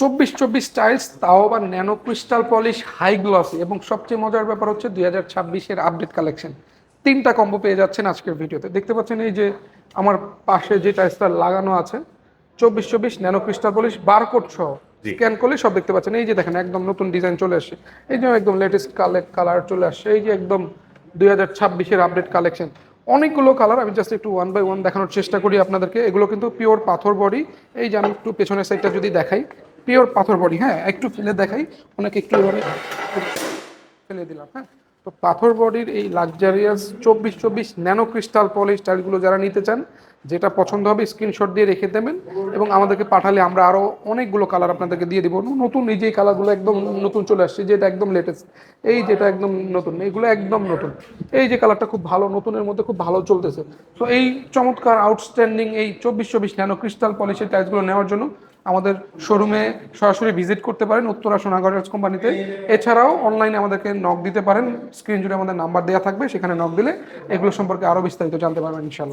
24 tiles, তাও আবার nano crystal polish high glossy, এবং সবচেয়ে মজার ব্যাপার হচ্ছে 2026-এর আপডেট কালেকশন। তিনটা কম্বো পেয়ে যাচ্ছেন আজকের ভিডিওতে। দেখতে পাচ্ছেন এই যে আমার পাশে যে টাইলসটা লাগানো আছে 24 ন্যানো ক্রিস্টাল পলিশ বারকোড সহ, স্ক্যান করলে সব দেখতে পাচ্ছেন। এই যে দেখেন একদম নতুন ডিজাইন চলে আসছে, এই যে একদম লেটেস্ট কালার চলে আসছে, এই যে একদম 2026-এর আপডেট কালেকশন। অনেকগুলো কালার, আমি জাস্ট একটু ওয়ান বাই ওয়ান দেখানোর চেষ্টা করি আপনাদেরকে। এগুলো কিন্তু পিওর পাথর বডি। এই যে আমি একটু পেছনের সাইডটা যদি দেখাই, পিওর পাথর বডি। হ্যাঁ, একটু ফেলে দেখাই, অনেকে একটু এভাবে ফেলে দিলাম। হ্যাঁ, তো পাথর বডির এই লাক্সারিয়াস 24 ন্যানো ক্রিস্টাল পলিশ টাইলগুলো যারা নিতে চান, যেটা পছন্দ হবে স্ক্রিনশট দিয়ে রেখে দেবেন এবং আমাদেরকে পাঠালে আমরা আরও অনেকগুলো কালার আপনাদেরকে দিয়ে দিব। নতুন এই যে কালারগুলো একদম নতুন চলে আসছে, যেটা একদম লেটেস্ট, এই যেটা একদম নতুন, এইগুলো একদম নতুন। এই যে কালারটা খুব ভালো, নতুনের মধ্যে খুব ভালো চলতেছে। তো এই চমৎকার আউটস্ট্যান্ডিং এই 24 ন্যানো ক্রিস্টাল পলিশের টাইলসগুলো নেওয়ার জন্য আমাদের শোরুমে সরাসরি ভিজিট করতে পারেন, উত্তরা সোনাগড় কোম্পানিতে। এছাড়াও অনলাইনে আমাদেরকে নক দিতে পারেন, স্ক্রিন জুড়ে আমাদের নাম্বার দেওয়া থাকবে, সেখানে নক দিলে এগুলো সম্পর্কে আরও বিস্তারিত জানতে পারবেন ইনশাল্লাহ।